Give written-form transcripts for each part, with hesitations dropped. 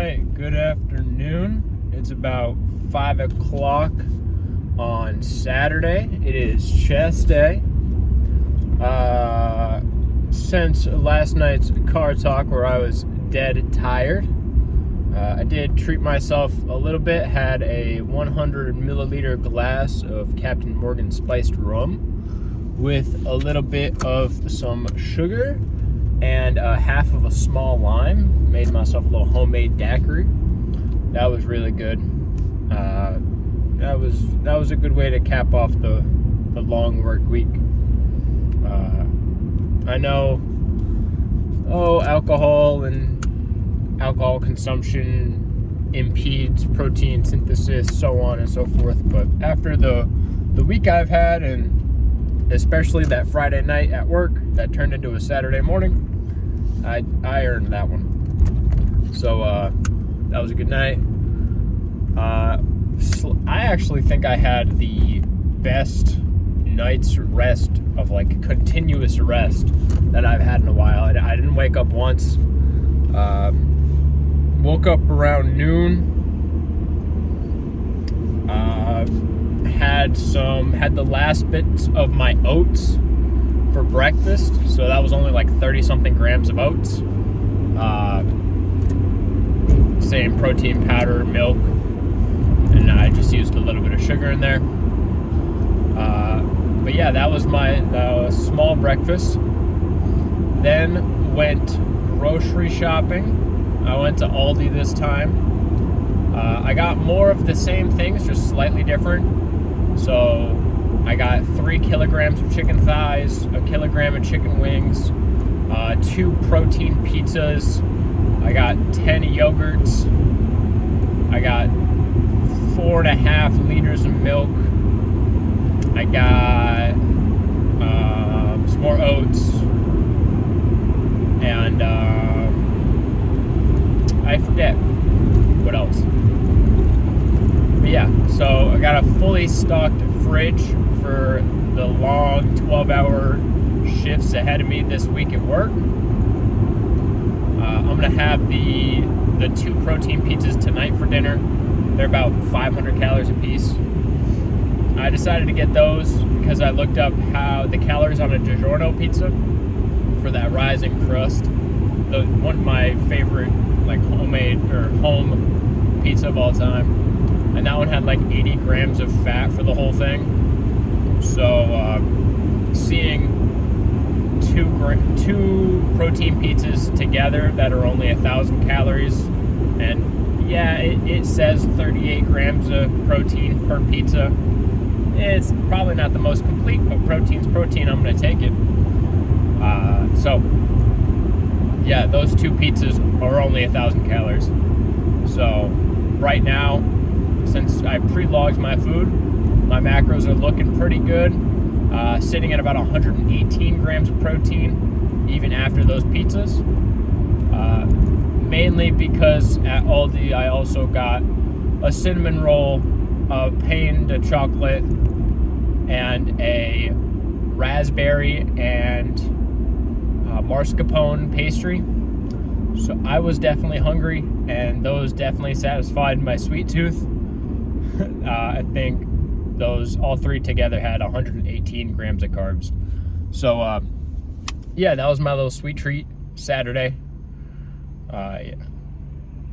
right, good afternoon. It's about 5 o'clock on Saturday. It is chest day. Since last night's car talk where I was dead tired, I did treat myself a little bit. Had a 100 milliliter glass of Captain Morgan spiced rum with a little bit of some sugar and half of a small lime. Made myself a little homemade daiquiri. That was really good. That was a good way to cap off the long work week. I know, alcohol and alcohol consumption impedes protein synthesis, so on and so forth. But after the week I've had, and especially that Friday night at work that turned into a Saturday morning, I earned that one. So that was a good night. I actually think I had the best night's rest of continuous rest that I've had in a while. I didn't wake up once. Woke up around noon. Had the last bits of my oats for breakfast, so that was only 30 something grams of oats. Same protein powder, milk, and I just used a little bit of sugar in there. But yeah, that was my small breakfast. Then went grocery shopping. I went to Aldi this time. I got more of the same things, just slightly different. So I got 3 kilograms of chicken thighs, 1 kilogram of chicken wings, 2 protein pizzas. I got 10 yogurts. I got 4.5 liters of milk. I got some more oats, and I forget what else. But yeah, so I got a fully stocked fridge for the long 12-hour shifts ahead of me this week at work. I'm gonna have the 2 protein pizzas tonight for dinner. They're about 500 calories a piece. I decided to get those because I looked up how the calories on a DiGiorno pizza for that rising crust. One of my favorite homemade or home pizza of all time. And that one had 80 grams of fat for the whole thing. So seeing two protein pizzas together that are only 1,000 calories, and yeah, it says 38 grams of protein per pizza. It's probably not the most complete, but protein's protein. I'm going to take it. So, yeah, those 2 pizzas are only 1,000 calories. So, right now, since I pre-logged my food, my macros are looking pretty good. Sitting at about 118 grams of protein, even after those pizzas. Mainly because at Aldi, I also got a cinnamon roll, a pain de chocolate, and a raspberry and mascarpone pastry. So I was definitely hungry, and those definitely satisfied my sweet tooth. I think those all 3 together had 118 grams of carbs. So yeah, that was my little sweet treat Saturday. Yeah.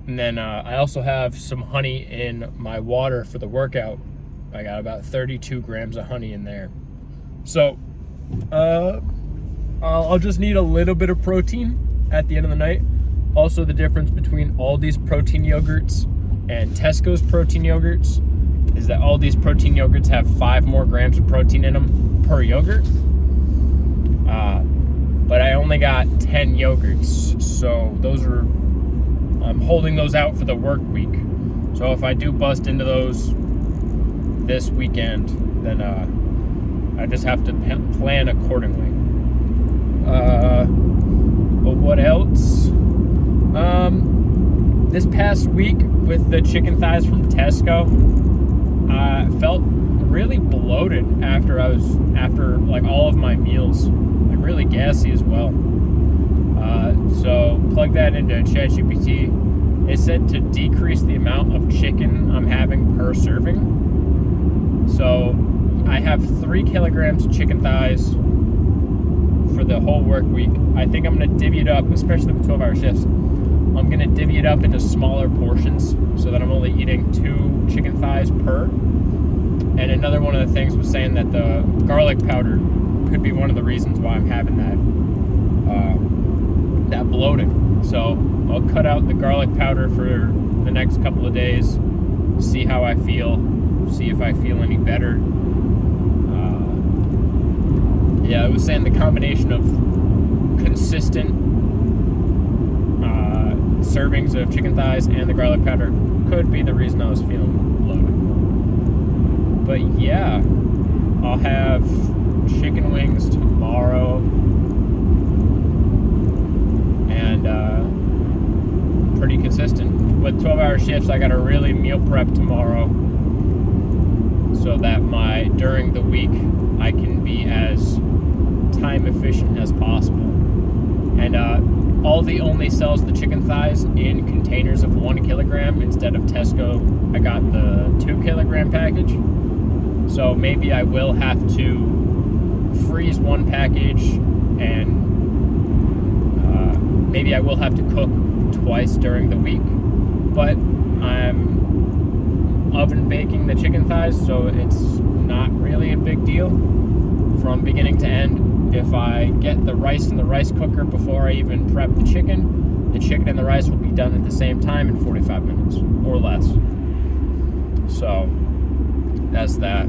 And then I also have some honey in my water for the workout. I got about 32 grams of honey in there. So I'll just need a little bit of protein at the end of the night. Also, the difference between all these protein yogurts and Tesco's protein yogurts is that all these protein yogurts have 5 more grams of protein in them per yogurt. But I only got 10 yogurts, so I'm holding those out for the work week. So if I do bust into those this weekend, then I just have to plan accordingly. But what else? This past week with the chicken thighs from Tesco, I felt really bloated after all of my meals, and really gassy as well. So plug that into ChatGPT. it said to decrease the amount of chicken I'm having per serving. So I have 3 kilograms of chicken thighs for the whole work week. I think I'm going to divvy it up, especially with 12-hour shifts. I'm going to divvy it up into smaller portions so that I'm only eating 2 chicken thighs per. And another one of the things was saying that the garlic powder could be one of the reasons why I'm having that bloating. So I'll cut out the garlic powder for the next couple of days, see how I feel, see if I feel any better. Yeah, it was saying the combination of consistent servings of chicken thighs and the garlic powder could be the reason I was feeling bloated. But yeah, I'll have chicken wings tomorrow, and pretty consistent. With 12-hour shifts, I gotta really meal prep tomorrow so that during the week I can be as time efficient as possible. And Aldi only sells the chicken thighs in containers of 1 kilogram instead of Tesco. I got the 2 kilogram package. So maybe I will have to freeze 1 package, and maybe I will have to cook twice during the week. But I'm oven baking the chicken thighs, so it's not really a big deal from beginning to end. If I get the rice in the rice cooker before I even prep the chicken and the rice will be done at the same time in 45 minutes or less. So that's that.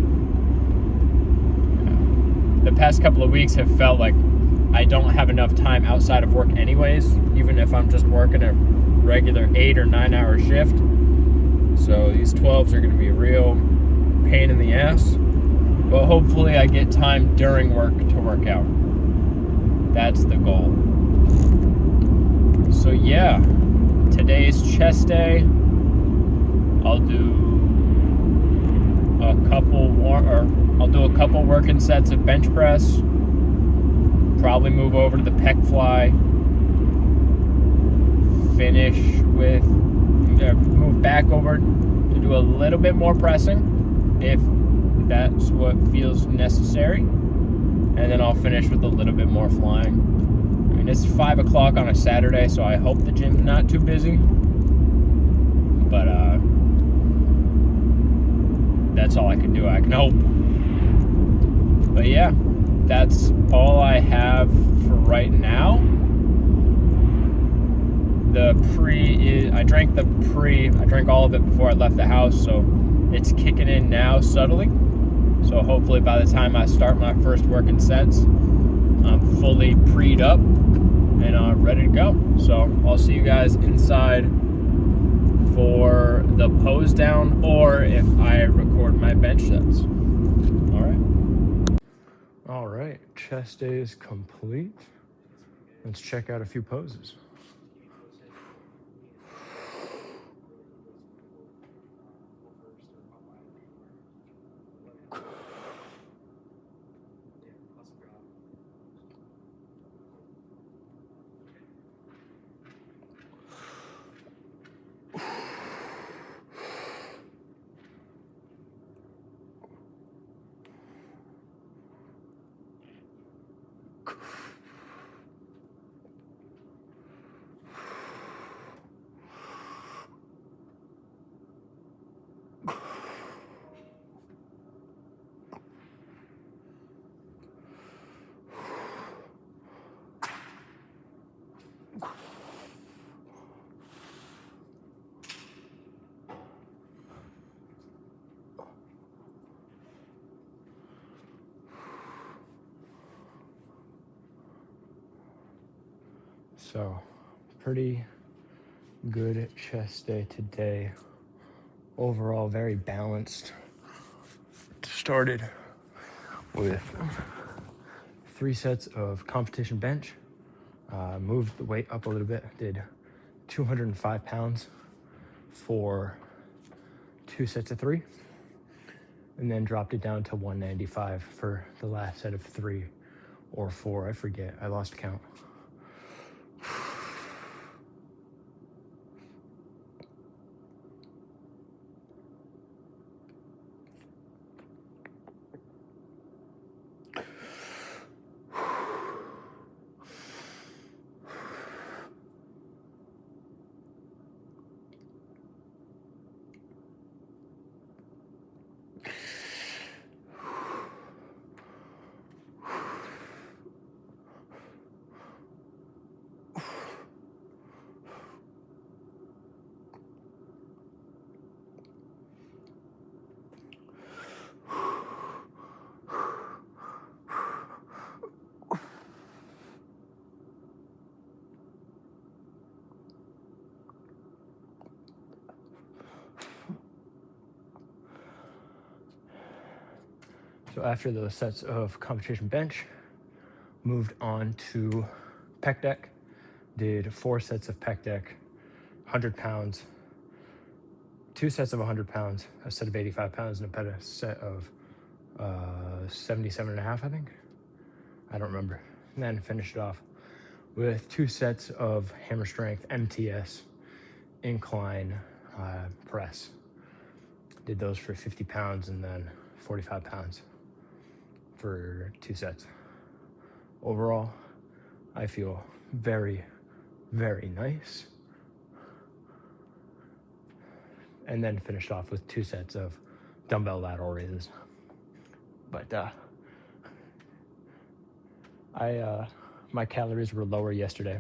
The past couple of weeks have felt like I don't have enough time outside of work anyways, even if I'm just working a regular 8 or 9 hour shift. So these 12s are going to be a real pain in the ass. But hopefully I get time during work to work out. That's the goal. So yeah, today's chest day. I'll do a couple working sets of bench press. Probably move over to the pec fly. Move back over to do a little bit more pressing if that's what feels necessary, and then I'll finish with a little bit more flying. I mean, it's 5 o'clock on a Saturday, so I hope the gym's not too busy, but that's all I can do. I can hope. But yeah, that's all I have for right now. I drank all of it before I left the house, so it's kicking in now subtly. So hopefully by the time I start my first working sets, I'm fully pre'd up and I'm ready to go. So I'll see you guys inside for the pose down, or if I record my bench sets. All right, chest day is complete. Let's check out a few poses. So, pretty good chest day today. Overall, very balanced. Started with 3 sets of competition bench. Moved the weight up a little bit. Did 205 pounds for 2 sets of 3. And then dropped it down to 195 for the last set of 3 or 4. I forget. I lost count. So after those sets of competition bench, moved on to pec deck, did 4 sets of pec deck, 100 pounds, 2 sets of 100 pounds, a set of 85 pounds, and a set of 77 and a half, I think. I don't remember. And then finished off with 2 sets of hammer strength MTS incline press. Did those for 50 pounds and then 45 pounds for 2 sets. Overall, I feel very, very nice. And then finished off with 2 sets of dumbbell lateral raises. But my calories were lower yesterday,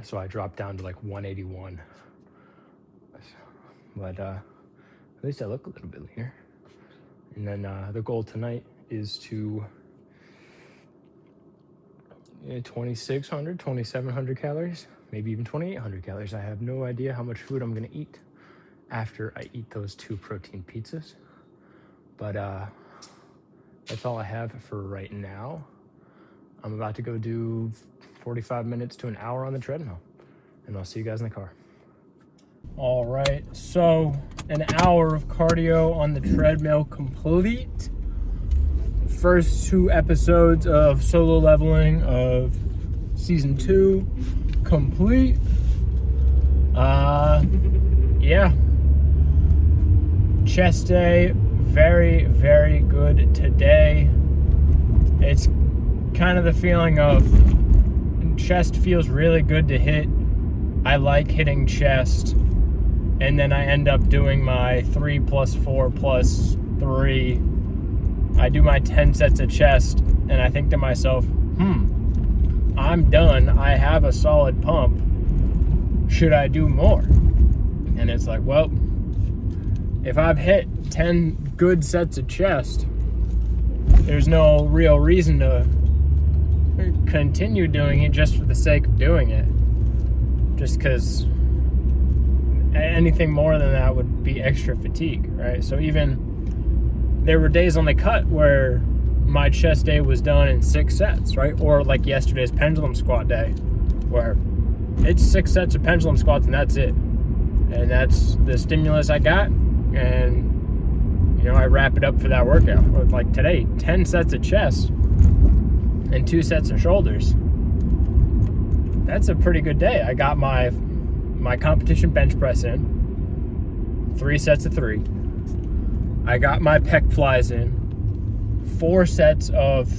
so I dropped down to like 181. But at least I look a little bit leaner. And then the goal tonight is to 2,600, 2,700 calories, maybe even 2,800 calories. I have no idea how much food I'm gonna eat after I eat those 2 protein pizzas. But that's all I have for right now. I'm about to go do 45 minutes to an hour on the treadmill, and I'll see you guys in the car. All right, so an hour of cardio on the treadmill complete. First 2 episodes of solo leveling of season 2 complete. Yeah. Chest day, very, very good today. It's kind of the feeling of chest feels really good to hit. I like hitting chest, and then I end up doing my 3 plus 4 plus 3. I do my 10 sets of chest, and I think to myself, I'm done. I have a solid pump. Should I do more? And it's like, well, if I've hit 10 good sets of chest, there's no real reason to continue doing it just for the sake of doing it. Just because anything more than that would be extra fatigue, right? So even there were days on the cut where my chest day was done in 6 sets, right? Or like yesterday's pendulum squat day, where it's 6 sets of pendulum squats and that's it. And that's the stimulus I got. And, I wrap it up for that workout. Like today, 10 sets of chest and 2 sets of shoulders. That's a pretty good day. I got my competition bench press in, 3 sets of 3. I got my pec flies in, 4 sets of,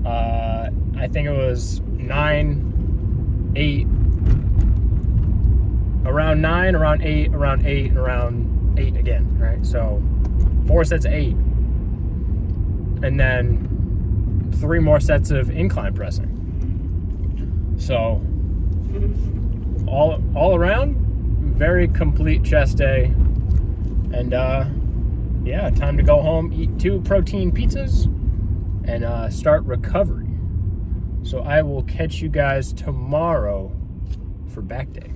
I think it was 9, 8, around 9, around 8, around 8, and around 8 again, right? So 4 sets of 8. And then 3 more sets of incline pressing. So all around, very complete chest day. And yeah, time to go home, eat 2 protein pizzas, and start recovery. So I will catch you guys tomorrow for back day.